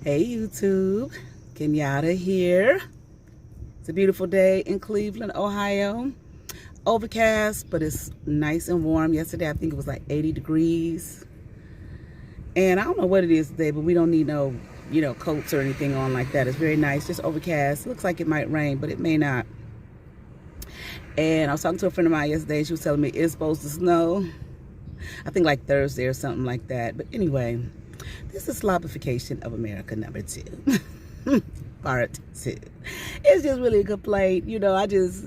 Hey YouTube, Kenyatta here. It's a beautiful day in Cleveland, Ohio. Overcast, but it's nice and warm. Yesterday I think it was like 80 degrees. And I don't know what it is today, but we don't need no, coats or anything on like that. It's very nice, just overcast. Looks like it might rain, but it may not. And I was talking to a friend of mine yesterday. She was telling me it's supposed to snow. I think like Thursday or something like that. But anyway, this is Slobification of America #2. Part 2. It's just really a complaint. I just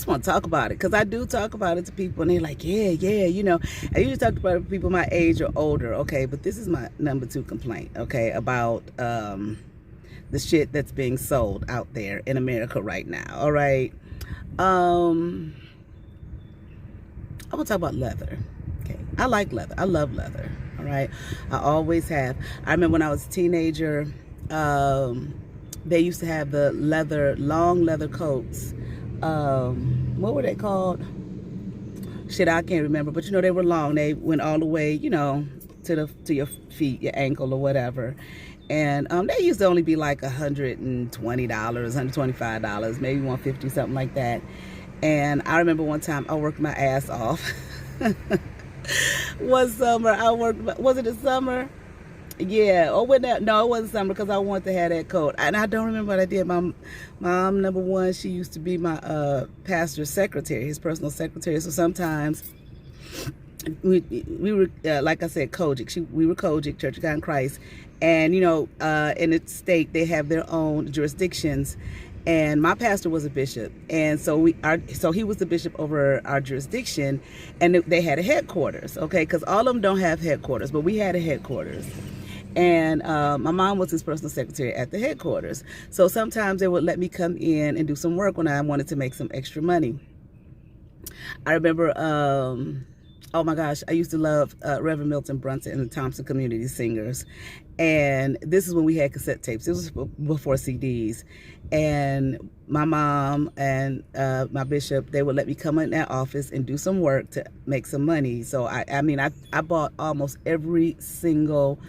want to talk about it, because I do talk about it to people and they're like, yeah, I usually talk about it to people my age or older, okay? But this is my #2 complaint, okay, about the shit that's being sold out there in America right now, all right? I'm gonna talk about leather. Okay, I like leather. I love leather. All right, I always have. I remember when I was a teenager, they used to have the long leather coats. What were they called? Shit, I can't remember. But they were long. They went all the way, to your feet, your ankle or whatever. And they used to only be like $120, $125, maybe $150, something like that. And I remember one time I worked my ass off. One summer I worked, was it the summer? Yeah, or when that, no, it wasn't summer, because I wanted to have that coat. And I don't remember what I did. My mom, number one, she used to be my pastor's secretary, his personal secretary. So sometimes we were, like I said, Kojic. We were Kojic, Church of God in Christ. And, in the state, they have their own jurisdictions. And my pastor was a bishop, and so he was the bishop over our jurisdiction, and they had a headquarters, okay? Because all of them don't have headquarters, but we had a headquarters. And my mom was his personal secretary at the headquarters. So sometimes they would let me come in and do some work when I wanted to make some extra money. I remember, oh my gosh, I used to love Reverend Milton Brunson and the Thompson Community Singers. And this is when we had cassette tapes. This was before CDs. And my mom and my bishop, they would let me come in that office and do some work to make some money. So I bought almost every single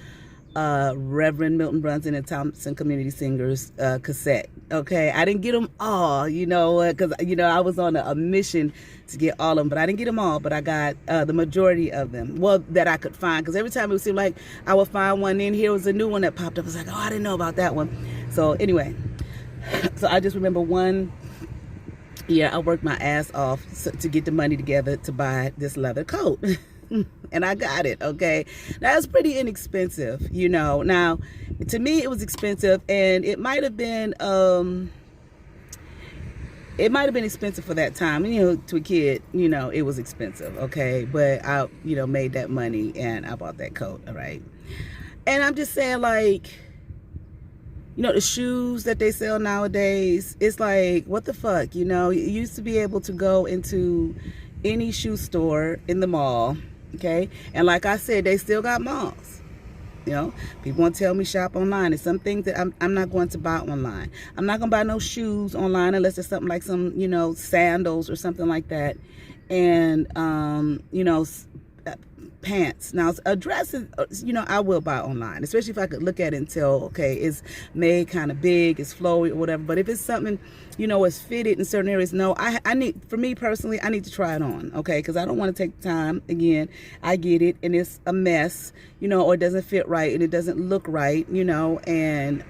Reverend Milton Brunson and Thompson Community Singers cassette. Okay, I didn't get them all, because I was on a mission to get all of them, but I didn't get them all. But I got the majority of them, well, that I could find, because every time it would seem like I would find one, and here was a new one that popped up. I was like, oh, I didn't know about that one. So anyway, so I just remember one year I worked my ass off to get the money together to buy this leather coat. And I got it, okay? Now, it's pretty inexpensive, Now, to me, it was expensive, and it might have been expensive for that time. To a kid, it was expensive, okay? But I, made that money, and I bought that coat, all right? And I'm just saying, like, the shoes that they sell nowadays, it's like, what the fuck, You used to be able to go into any shoe store in the mall, okay? And like I said, they still got malls. People want to tell me shop online. It's some things that I'm not going to buy online. I'm not going to buy no shoes online unless it's something like some, sandals or something like that. And, pants. Now, a dress is, I will buy online, especially if I could look at it and tell, okay, it's made kind of big, it's flowy or whatever. But if it's something, it's fitted in certain areas, no, I need, for me personally, I need to try it on, okay? Because I don't want to take the time. Again, I get it, and it's a mess, or it doesn't fit right, and it doesn't look right, and,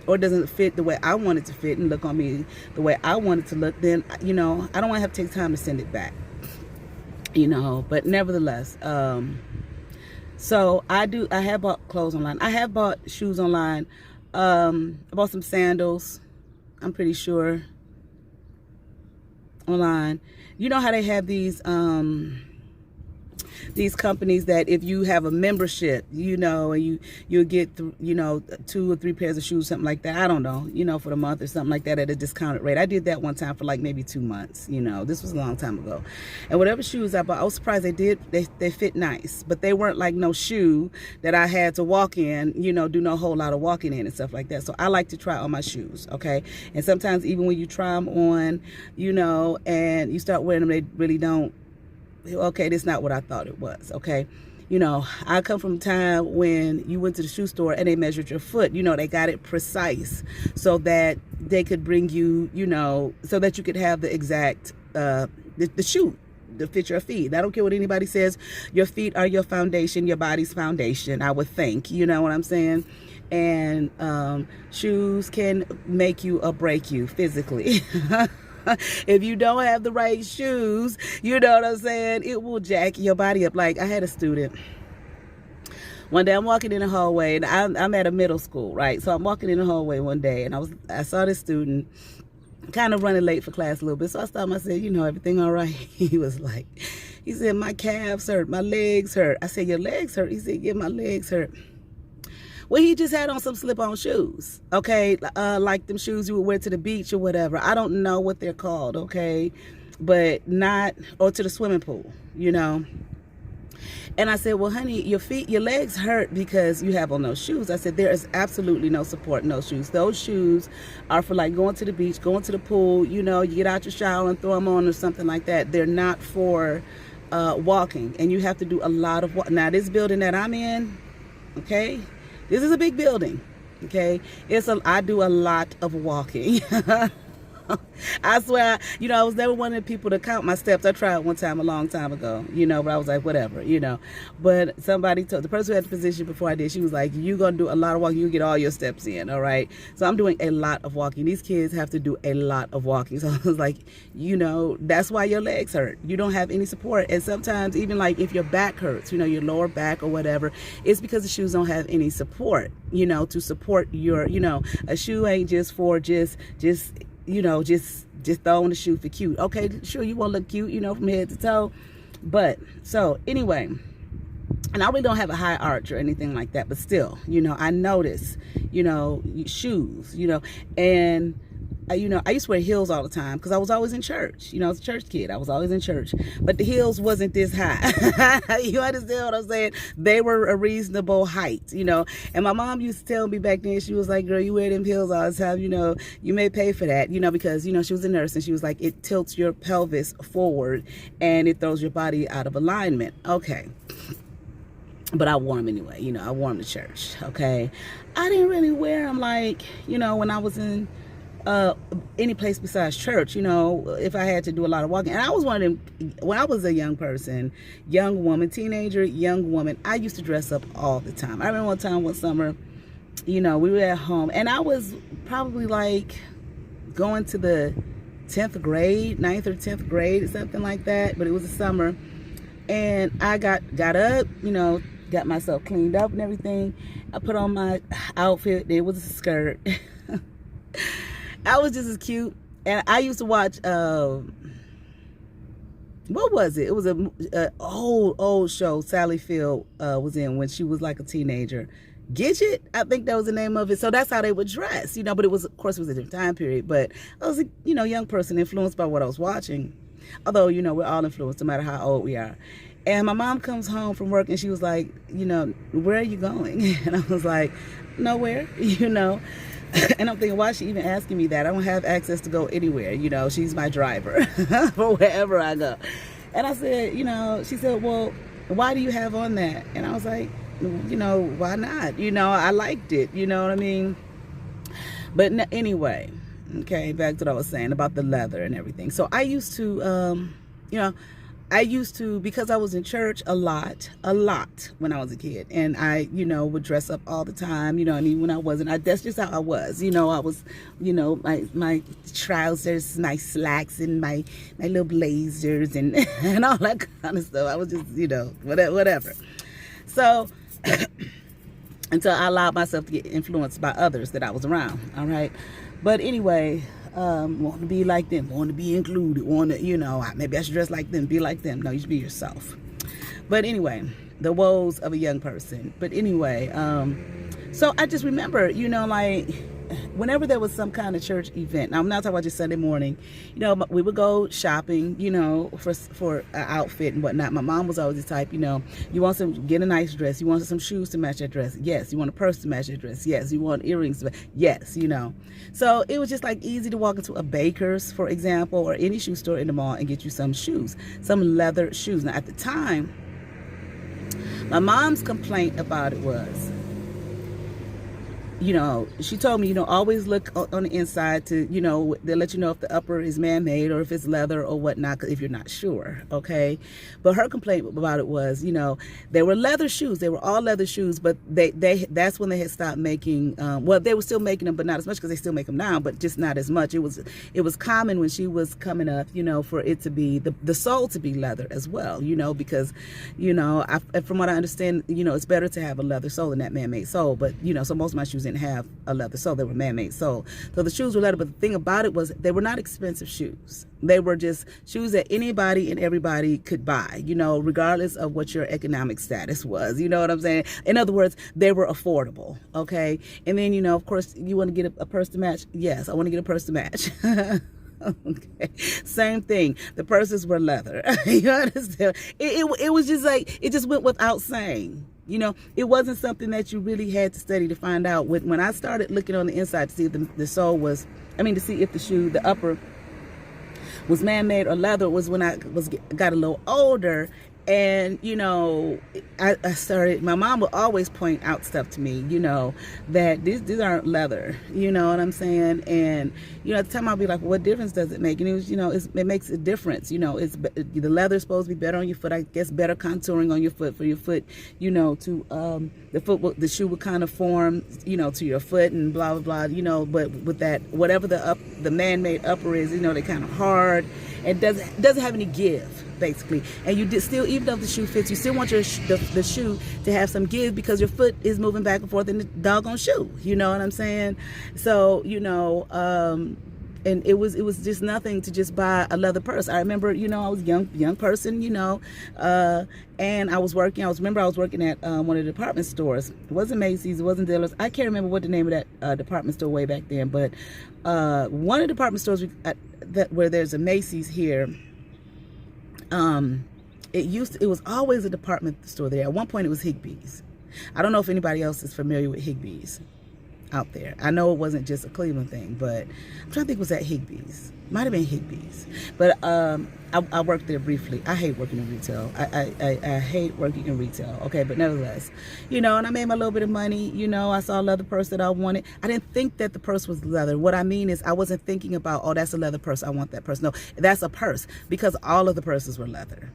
or it doesn't fit the way I want it to fit and look on me the way I want it to look, then, I don't want to have to take time to send it back. But nevertheless, so I have bought clothes online. I have bought shoes online. I bought some sandals, I'm pretty sure, online. You know how they have these companies that if you have a membership, and you'll get 2 or 3 pairs of shoes, something like that. I don't know, for the month or something like that at a discounted rate. I did that one time for like maybe 2 months. This was a long time ago. And whatever shoes I bought, I was surprised they fit nice, but they weren't like no shoe that I had to walk in, do no whole lot of walking in and stuff like that. So I like to try on my shoes, okay? And sometimes even when you try them on, and you start wearing them, they really don't, okay, this is not what I thought it was, okay? You know, I come from a time when you went to the shoe store and they measured your foot. You know, they got it precise so that they could bring you, you know, so that you could have the exact, the shoe to fit your feet. I don't care what anybody says. Your feet are your foundation, your body's foundation, I would think. You know what I'm saying? And shoes can make you or break you physically. If you don't have the right shoes, you know what I'm saying, it will jack your body up. Like, I had a student. One day I'm walking in the hallway, and I'm at a middle school, right? So I'm walking in the hallway one day, and I saw this student kind of running late for class a little bit. So I stopped him. I said, you know, everything all right? He was like, he said, my calves hurt, my legs hurt. I said, your legs hurt? He said, yeah, my legs hurt. Well, he just had on some slip-on shoes, okay? Like them shoes you would wear to the beach or whatever. I don't know what they're called, okay? But not, or to the swimming pool, you know? And I said, well, honey, your legs hurt because you have on those shoes. I said, there is absolutely no support in those shoes. Those shoes are for like going to the beach, going to the pool, you know, you get out your shower and throw them on or something like that. They're not for walking. And you have to do a lot of walking. Now, this building that I'm in, okay? This is a big building, okay? I do a lot of walking. I swear, you know, I was never one of the people to count my steps. I tried one time a long time ago, you know, but I was like, whatever, you know. But somebody told, the person who had the position before I did, she was like, you're going to do a lot of walking. You get all your steps in, all right? So I'm doing a lot of walking. These kids have to do a lot of walking. So I was like, you know, that's why your legs hurt. You don't have any support. And sometimes even like if your back hurts, you know, your lower back or whatever, it's because the shoes don't have any support, you know, to support your, you know, a shoe ain't just for just you know, just throwing the shoe for cute. Okay, sure, you want to look cute, you know, from head to toe. But, so, anyway, and I really don't have a high arch or anything like that, but still, you know, I notice, you know, shoes, you know, and, you know, I used to wear heels all the time because I was always in church. You know, I was a church kid. I was always in church. But the heels wasn't this high. You understand what I'm saying? They were a reasonable height, you know. And my mom used to tell me back then, she was like, girl, you wear them heels all the time, you know, you may pay for that, you know, because, you know, she was a nurse and she was like, it tilts your pelvis forward and it throws your body out of alignment. Okay. But I wore them anyway, you know, I wore them to church, okay? I didn't really wear them like, you know, when I was in any place besides church, you know, if I had to do a lot of walking. And I was one of them, when I was a young person, young woman, teenager, young woman, I used to dress up all the time. I remember one time, one summer, you know, we were at home and I was probably like going to the 10th grade, 9th or 10th grade or something like that, but it was a summer. And I got up, you know, got myself cleaned up and everything. I put on my outfit. It was a skirt. I was just as cute. And I used to watch, what was it? It was a old show Sally Field was in when she was like a teenager. Gidget, I think that was the name of it. So that's how they would dress, you know, but it was, of course, it was a different time period. But I was a, you know, young person influenced by what I was watching. Although, you know, we're all influenced no matter how old we are. And my mom comes home from work and she was like, you know, where are you going? And I was like, nowhere, you know. And I'm thinking, why is she even asking me that? I don't have access to go anywhere. You know, she's my driver for wherever I go. And I said, you know, she said, well, why do you have on that? And I was like, you know, why not? You know, I liked it. You know what I mean? But anyway, okay, back to what I was saying about the leather and everything. So I used to, you know, because I was in church a lot when I was a kid. And I, you know, would dress up all the time, you know, and even when I wasn't, that's just how I was. You know, I was, you know, my trousers, my slacks, and my little blazers and, and all that kind of stuff. I was just, you know, whatever. So, until I allowed myself to get influenced by others that I was around, all right? But anyway, want to be like them, want to be included, want to, you know, maybe I should dress like them, be like them. No, you should be yourself. But anyway, the woes of a young person. But anyway, so I just remember, you know, like, whenever there was some kind of church event, now I'm not talking about just Sunday morning, you know, we would go shopping, you know, for an outfit and whatnot. My mom was always the type, you know, you want get a nice dress, you want some shoes to match that dress, yes. You want a purse to match that dress, yes. You want earrings to match, yes, you know. So it was just like easy to walk into a Baker's, for example, or any shoe store in the mall and get you some shoes, some leather shoes. Now at the time, My mom's complaint about it was, she told me, always look on the inside to, they'll let you know if the upper is man-made or if it's leather or whatnot, if you're not sure, okay? But her complaint about it was, they were leather shoes. They were all leather shoes, but that's when they had stopped making, well, they were still making them, but not as much because they still make them now, but just not as much. It was common when she was coming up, for it to be, the sole to be leather as well, because, from what I understand, it's better to have a leather sole than that man-made sole, but, so most of my shoes didn't have a leather sole. They were man-made sole. So the shoes were leather, but the thing about it was they were not expensive shoes. They were just shoes that anybody and everybody could buy, regardless of what your economic status was. You know what I'm saying? In other words, they were affordable, okay? And then, of course, you want to get a purse to match? Yes, I want to get a purse to match. Okay, same thing. The purses were leather. You understand? It was just like, it just went without saying. It wasn't something that you really had to study to find out. When I started looking on the inside to see if the sole was, to see if the upper was man-made or leather, was when I got a little older. And, I started, my mom would always point out stuff to me, that these aren't leather, you know what I'm saying? And, at the time I'll be like, well, what difference does it make? And it was, it makes a difference, the leather's supposed to be better on your foot, I guess better contouring on your foot, for your foot, to, the shoe would kind of form, to your foot and blah, blah, blah, but with that, whatever the man-made upper is, they're kind of hard and doesn't have any give, basically. And you still, even though the shoe fits, you still want the shoe to have some give because your foot is moving back and forth in the doggone shoe. You know what I'm saying? So, and it was just nothing to just buy a leather purse. I remember, I was a young person, and I was working at one of the department stores. It wasn't Macy's, it wasn't Dillard's. I can't remember what the name of that department store way back then, but one of the department stores where there's a Macy's here, it was always a department store there. At one point it was Higbee's. I don't know if anybody else is familiar with Higbee's out there. I know it wasn't just a Cleveland thing, but I'm trying to think, it was at Higbee's. Might have been Higbee's. But I worked there briefly. I hate working in retail. I hate working in retail. Okay, but nevertheless, and I made my little bit of money. I saw a leather purse that I wanted. I didn't think that the purse was leather. What I mean is I wasn't thinking about, oh, that's a leather purse, I want that purse. No, that's a purse, because all of the purses were leather.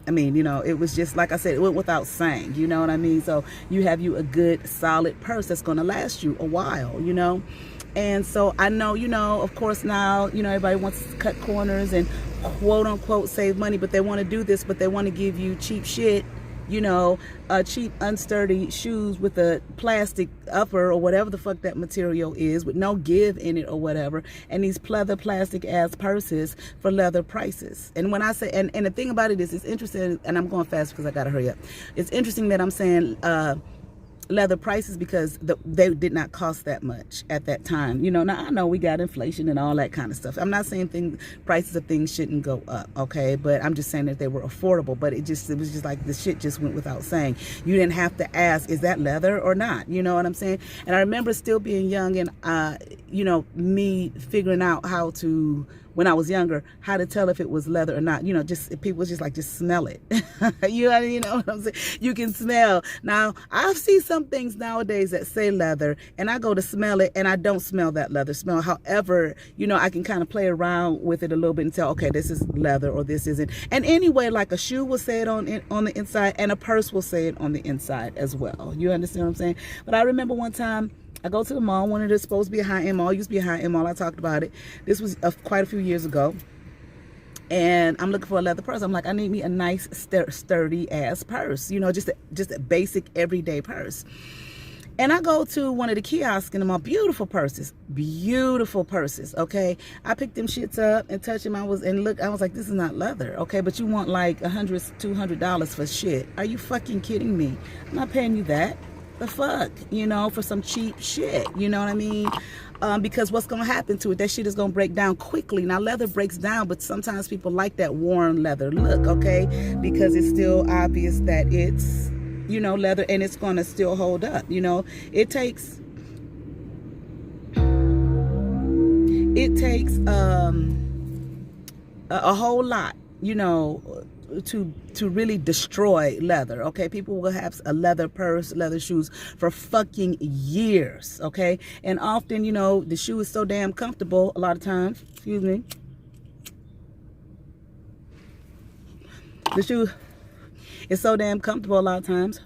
It was just, like I said, it went without saying, you know what I mean? So you have a good, solid purse that's going to last you a while, And so I know, of course now, everybody wants to cut corners and quote unquote save money, but they want to do this, but they want to give you cheap shit, cheap unsturdy shoes with a plastic upper or whatever the fuck that material is, with no give in it or whatever, and these pleather plastic ass purses for leather prices. And when I say, and the thing about it is, it's interesting, and I'm going fast because I gotta hurry up. It's interesting that I'm saying leather prices because they did not cost that much at that time. Now I know we got inflation and all that kind of stuff. I'm not saying prices of things shouldn't go up, okay? But I'm just saying that they were affordable. But it was just like the shit just went without saying. You didn't have to ask, is that leather or not? You know what I'm saying? And I remember still being young and me figuring out how to, when I was younger, how to tell if it was leather or not. People was just like, just smell it. you know what I'm saying? You can smell. Now, I see some things nowadays that say leather, and I go to smell it, and I don't smell that leather smell. However, I can kind of play around with it a little bit and tell, okay, this is leather or this isn't. And anyway, like a shoe will say it on the inside, and a purse will say it on the inside as well. You understand what I'm saying? But I remember one time, I go to the mall, one of the supposed to be a high-end mall, used to be a high-end mall, I talked about it. This was quite a few years ago. And I'm looking for a leather purse. I'm like, I need me a nice, sturdy-ass purse. Just a basic, everyday purse. And I go to one of the kiosks in the mall, beautiful purses, okay? I picked them shits up and touched them. I was like, this is not leather, okay? But you want like $100, $200 for shit. Are you fucking kidding me? I'm not paying you that. The fuck, for some cheap shit, you know what I mean? Because what's going to happen to it, that shit is going to break down quickly. Now, leather breaks down, but sometimes people like that worn leather look, okay? Because it's still obvious that it's, leather, and it's going to still hold up, It takes a whole lot, to really destroy leather. Okay, people will have a leather purse, leather shoes for fucking years. Okay, and often, you know, the shoe is so damn comfortable a lot of times. Excuse me. The shoe is so damn comfortable a lot of times.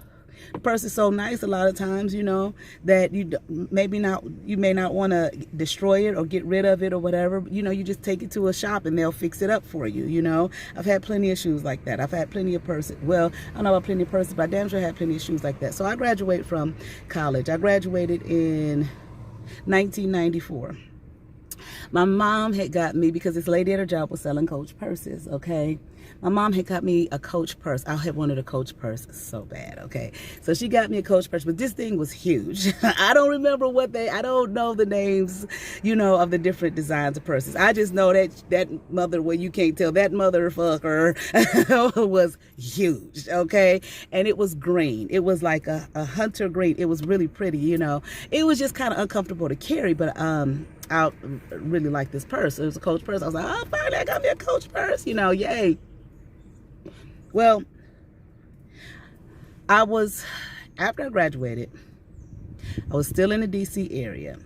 The purse is so nice a lot of times, you know, that you may not want to destroy it or get rid of it or whatever. You know, you just take it to a shop and they'll fix it up for you, you know. I've had plenty of shoes like that. I've had plenty of purses. Well, I don't know about plenty of purses, but I damn sure had plenty of shoes like that. So I graduated from college. I graduated in 1994. My mom had got me, because this lady at her job was selling Coach purses, okay? My mom had got me a Coach purse. I had wanted a Coach purse so bad, okay? So she got me a Coach purse, but this thing was huge. I don't remember I don't know the names, you know, of the different designs of purses. I just know that mother, well, you can't tell, that motherfucker was huge, okay? And it was green. It was like a hunter green. It was really pretty, you know? It was just kind of uncomfortable to carry, but I really like this purse. It was a Coach purse. I was like, oh, finally I got me a Coach purse, you know, yay. Well, after I graduated, I was still in the DC area.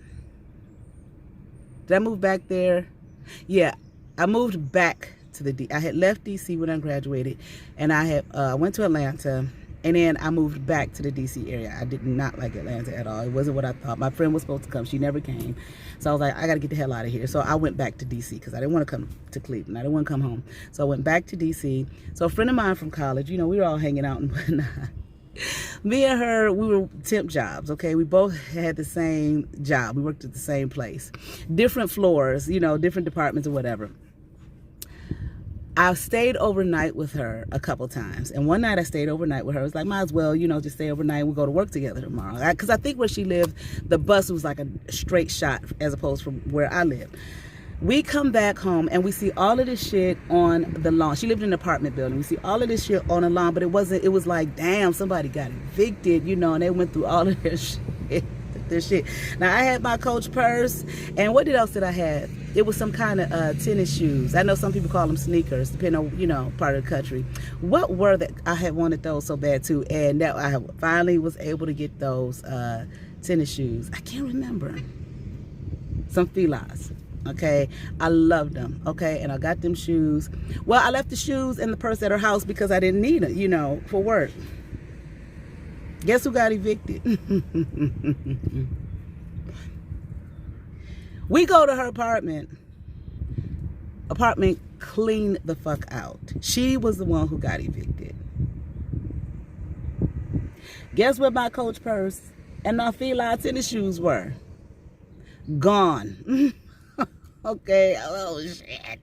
Did I move back there? Yeah, I moved back to I had left DC when I graduated, and I went to Atlanta. And then I moved back to the DC area. I did not like Atlanta at all. It wasn't what I thought. My friend was supposed to come. She never came. So I was like, I got to get the hell out of here. So I went back to DC because I didn't want to come to Cleveland. I didn't want to come home. So I went back to DC. So a friend of mine from college, you know, we were all hanging out and whatnot. Me and her, we were temp jobs, okay? We both had the same job. We worked at the same place. Different floors, you know, different departments or whatever. I stayed overnight with her a couple times. And one night I stayed overnight with her. I was like, might as well, you know, just stay overnight and we'll go to work together tomorrow. Because I think where she lived, the bus was like a straight shot as opposed from where I lived. We come back home and we see all of this shit on the lawn. She lived in an apartment building. We see all of this shit on the lawn, but it was like, damn, somebody got evicted, you know, and they went through all of this shit. Now, I had my Coach purse, and what else did I have? It was some kind of tennis shoes. I know some people call them sneakers, depending on, you know, part of the country. What were that? I had wanted those so bad too, and now I finally was able to get those tennis shoes. I can't remember. Some Filas. Okay, I loved them. Okay, and I got them shoes. Well, I left the shoes and the purse at her house because I didn't need it, you know, for work. Guess who got evicted? We go to her apartment cleaned the fuck out. She was the one who got evicted. Guess where my Coach purse and my Fila tennis shoes were? Gone. Okay, oh shit.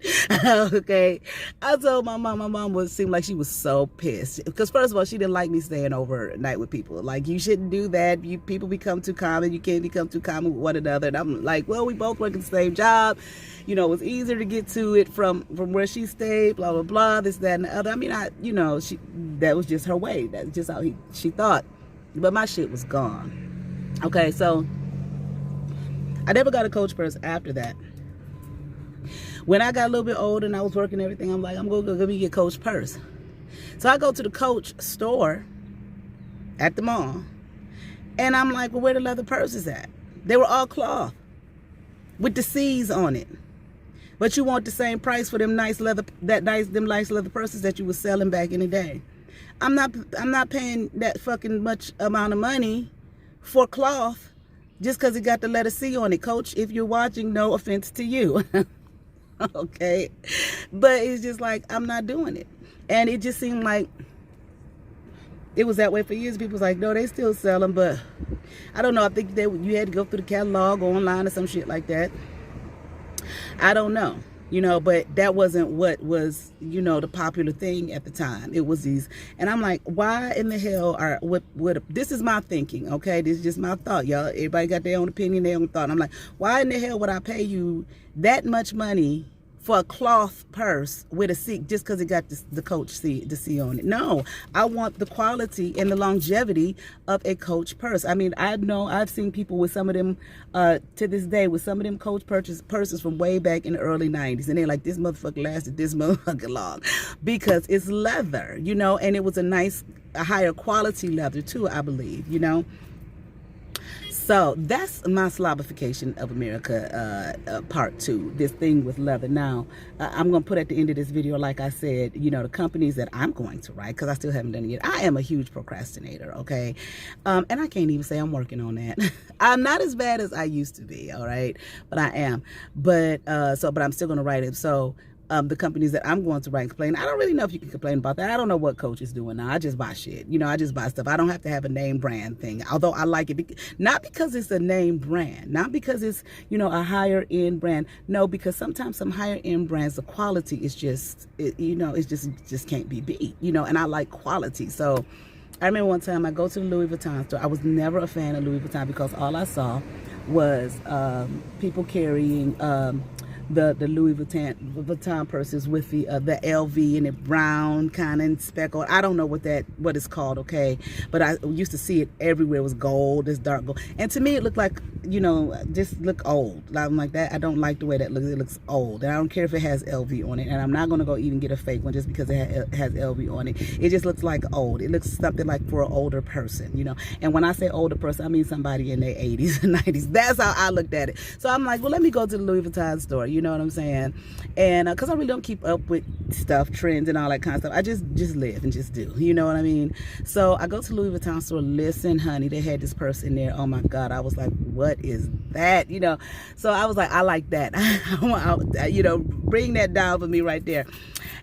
Okay, I told my mom would seem like she was so pissed because first of all, she didn't like me staying overnight with people. Like, you shouldn't do that. People become too common. You can't become too common with one another. And I'm like, well, we both work in the same job. You know, it was easier to get to it from where she stayed. Blah blah blah. This, that, and the other. I mean, you know, that was just her way. That's just how she thought. But my shit was gone. Okay, so I never got a Coach purse after that. When I got a little bit older and I was working everything, I'm like, I'm going to go get Coach purse. So I go to the Coach store at the mall. And I'm like, well, where the leather purses at? They were all cloth with the C's on it. But you want the same price for them nice leather purses that you were selling back in the day. I'm not paying that fucking much amount of money for cloth just because it got the letter C on it. Coach, if you're watching, no offense to you. Okay, but it's just like, I'm not doing it. And it just seemed like it was that way for years. People was like, no, they still sell them, but I don't know. I think you had to go through the catalog or online or some shit like that. I don't know, you know, but that wasn't what was, you know, the popular thing at the time. It was these, and I'm like, why in the hell are this is my thinking, okay? This is just my thought, y'all. Everybody got their own opinion, their own thought. I'm like, why in the hell would I pay you that much money for a cloth purse with a C just because it got the Coach C on it. No, I want the quality and the longevity of a Coach purse. I mean, I know I've seen people with some of them to this day with some of them Coach purses from way back in the early 90s, and they're like, this motherfucker lasted this motherfucker long because it's leather, you know, and it was a higher quality leather too, I believe, you know. So that's my Slobification of America part 2, this thing with leather. Now, I'm going to put at the end of this video, like I said, you know, the companies that I'm going to write, because I still haven't done it yet. I am a huge procrastinator, okay? And I can't even say I'm working on that. I'm not as bad as I used to be, all right? But I am. But I'm still going to write it. So the companies that I'm going to write and complain. I don't really know if you can complain about that. I don't know what Coach is doing now. I just buy shit. You know, I just buy stuff. I don't have to have a name brand thing, although I like it. Not because it's a name brand. Not because it's, you know, a higher end brand. No, because sometimes some higher end brands, the quality is just, you know, it's just can't be beat. You know, and I like quality. So I remember one time I go to the Louis Vuitton store. I was never a fan of Louis Vuitton because all I saw was people carrying the Louis Vuitton purses with the LV and the brown kind of speckled. I don't know what it's called, okay? But I used to see it everywhere. It was gold, this dark gold, and to me it looked like, you know, just look old. I'm like that. I don't like the way that looks. It looks old, and I don't care if it has LV on it. And I'm not gonna go even get a fake one just because it has LV on it. It just looks like old. It looks something like for an older person, you know. And when I say older person, I mean somebody in their 80s and 90s. That's how I looked at it. So I'm like, well, let me go to the Louis Vuitton store. You know what I'm saying? And because I really don't keep up with stuff, trends, and all that kind of stuff. I just live and just do. You know what I mean? So I go to Louis Vuitton store. Listen, honey, they had this purse in there. Oh my God, I was like, what is that? You know? So I was like, I like that. You know, bring that down for me right there.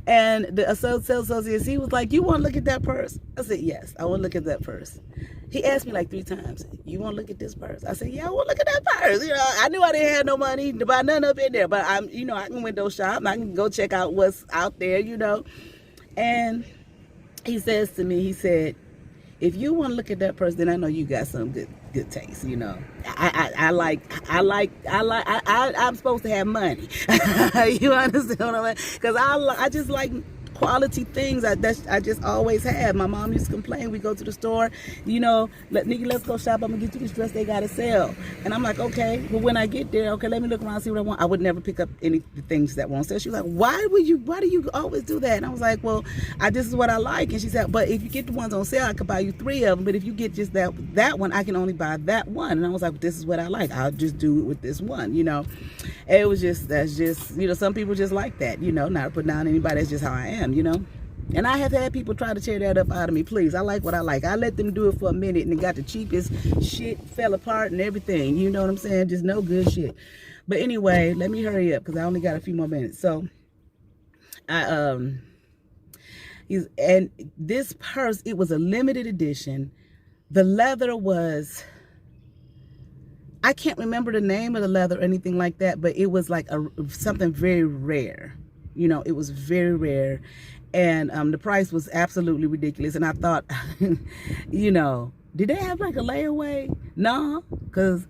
And the sales associate, he was like, you want to look at that purse? I said, yes, I want to look at that purse. He asked me like 3 times, you want to look at this purse? I said, yeah, I want to look at that purse. You know, I knew I didn't have no money to buy nothing up in there, but I'm, you know, I can window shop. I can go check out what's out there, you know. And he says to me, he said, if you want to look at that purse, then I know you got some good taste, you know. I'm supposed to have money. You understand what I mean? Because I just like quality things. I just always have. My mom used to complain. We go to the store, you know, let's go shop. I'm gonna get you this dress they gotta sell. And I'm like, okay. But when I get there, okay, let me look around, see what I want. I would never pick up any the things that won't sell. She was like, why do you always do that? And I was like, well, this is what I like. And she said, but if you get the ones on sale, I could buy you 3 of them. But if you get just that one, I can only buy that one. And I was like, this is what I like. I'll just do it with this one, you know. And it was that's just, you know, some people just like that, you know, not to put down anybody. That's just how I am, you know. And I have had people try to tear that up out of me. Please, I like what I like. I let them do it for a minute and it got the cheapest shit, fell apart and everything. You know what I'm saying? Just no good shit. But anyway, let me hurry up because I only got a few more minutes. So and this purse, it was a limited edition. The leather was, I can't remember the name of the leather or anything like that, but it was like something very rare. You know, it was very rare. And the price was absolutely ridiculous. And I thought, you know, did they have like a layaway? No, because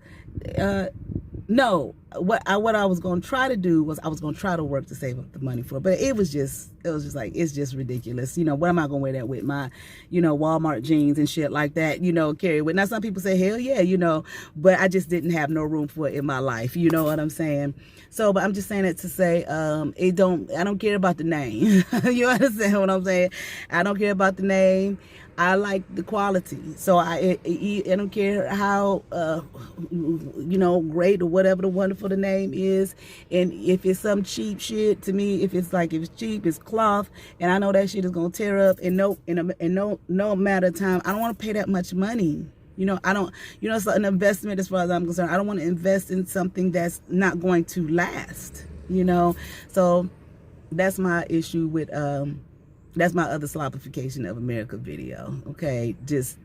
no. What I was going to try to do was I was going to try to work to save up the money for it. But it was just like, it's just ridiculous. You know, what am I going to wear that with? My, you know, Walmart jeans and shit like that, you know, carry with. Now, some people say, hell yeah, you know, but I just didn't have no room for it in my life. You know what I'm saying? So, but I'm just saying it to say, I don't care about the name. You understand what I'm saying? I don't care about the name. I like the quality. So I don't care how, you know, great or whatever the wonderful the name is. And if it's some cheap shit, to me, if it's cheap, it's cloth, and I know that shit is going to tear up in no matter of time. I don't want to pay that much money. You know, it's an investment as far as I'm concerned. I don't want to invest in something that's not going to last, you know. So that's my issue with, that's my other Slobification of America video, okay? Just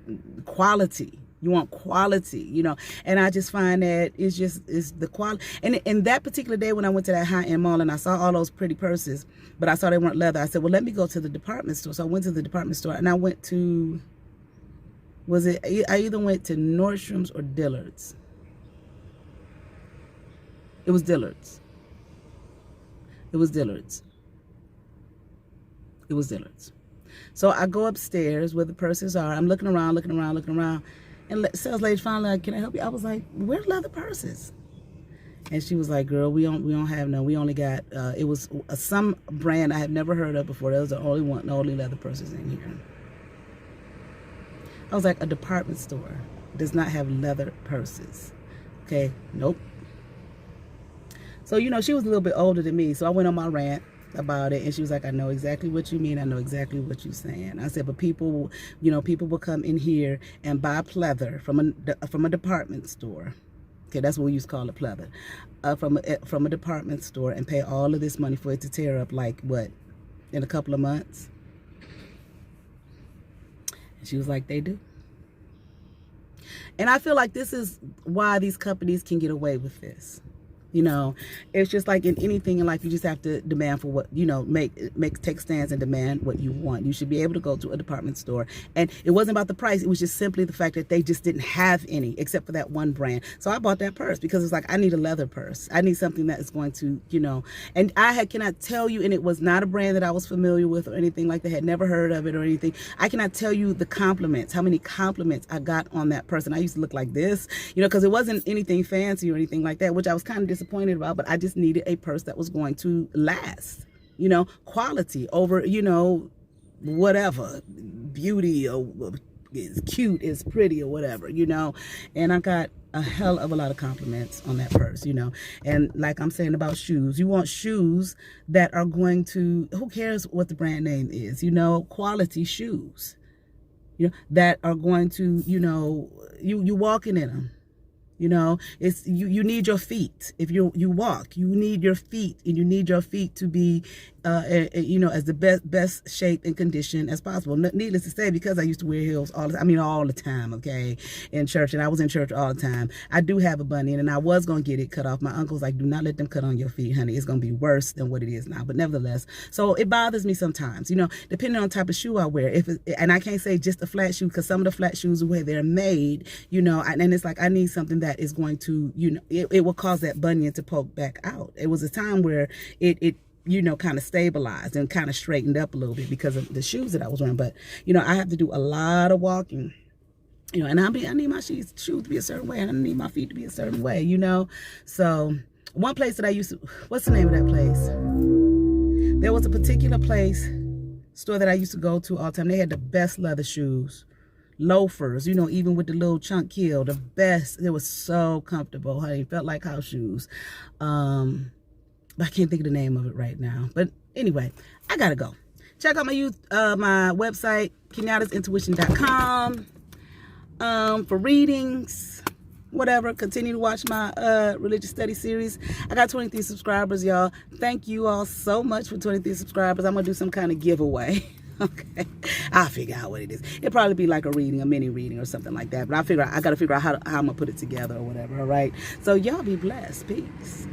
quality. You want quality, you know? And I just find that it's the quality. And that particular day when I went to that high-end mall and I saw all those pretty purses, but I saw they weren't leather, I said, well, let me go to the department store. So I went to the department store and I went to, I either went to Nordstrom's or Dillard's. It was Dillard's. It was Dillard's. It was Dillard's. So I go upstairs where the purses are. I'm looking around. And the sales lady finally like, can I help you? I was like, where's leather purses? And she was like, girl, we don't have none. We only got, it was some brand I had never heard of before. That was the only leather purses in here. I was like, a department store does not have leather purses. Okay, nope. So, you know, she was a little bit older than me. So I went on my rant about it, and she was like, I know exactly what you mean. I know exactly what you're saying. I said, but people, you know, people will come in here and buy pleather from a department store. Okay, that's what we used to call it, pleather. From a department store, and pay all of this money for it to tear up, like, what, in a couple of months? And she was like, they do. And I feel like this is why these companies can get away with this. You know, it's just like in anything in life, you just have to demand for what, you know, take stands and demand what you want. You should be able to go to a department store. And it wasn't about the price. It was just simply the fact that they just didn't have any except for that one brand. So I bought that purse because it's like, I need a leather purse. I need something that is going to, you know, and cannot tell you, and it was not a brand that I was familiar with or anything like that, had never heard of it or anything. I cannot tell you the compliments, how many compliments I got on that purse. And I used to look like this, you know, because it wasn't anything fancy or anything like that, which I was kind of disappointed about, but I just needed a purse that was going to last, you know, quality over, you know, whatever, beauty or is cute, is pretty or whatever, you know. And I got a hell of a lot of compliments on that purse, you know. And like I'm saying about shoes, you want shoes that are going to, who cares what the brand name is, you know, quality shoes, you know, that are going to, you know, you walking in them. You know, it's you need your feet. If you walk, you need your feet, and you need your feet to be, you know, as the best shape and condition as possible. Needless to say, because I used to wear heels all the time, okay, in church, and I was in church all the time. I do have a bunion, and I was gonna get it cut off. My uncle's like, do not let them cut on your feet, honey. It's gonna be worse than what it is now. But nevertheless, so it bothers me sometimes, you know, depending on the type of shoe I wear. And I can't say just a flat shoe, because some of the flat shoes where they're made, you know, and it's like I need something that is going to, you know, it will cause that bunion to poke back out. It was a time where it you know, kind of stabilized and kind of straightened up a little bit because of the shoes that I was wearing. But, you know, I have to do a lot of walking, you know, and I need my shoes to be a certain way, and I need my feet to be a certain way, you know. So one place that I used to, what's the name of that place? There was a particular store that I used to go to all the time. They had the best leather shoes. Loafers, you know, even with the little chunk heel, the best. It was so comfortable, honey. Felt like house shoes. I can't think of the name of it right now. But anyway, I gotta go. Check out my website, kenyattasintuition.com, for readings, whatever. Continue to watch my religious study series. I got 23 subscribers, y'all. Thank you all so much for 23 subscribers. I'm gonna do some kind of giveaway. Okay, I'll figure out what it is. It'll probably be like a mini reading or something like that. But I gotta figure out how I'm gonna put it together or whatever. All right. So y'all be blessed. Peace.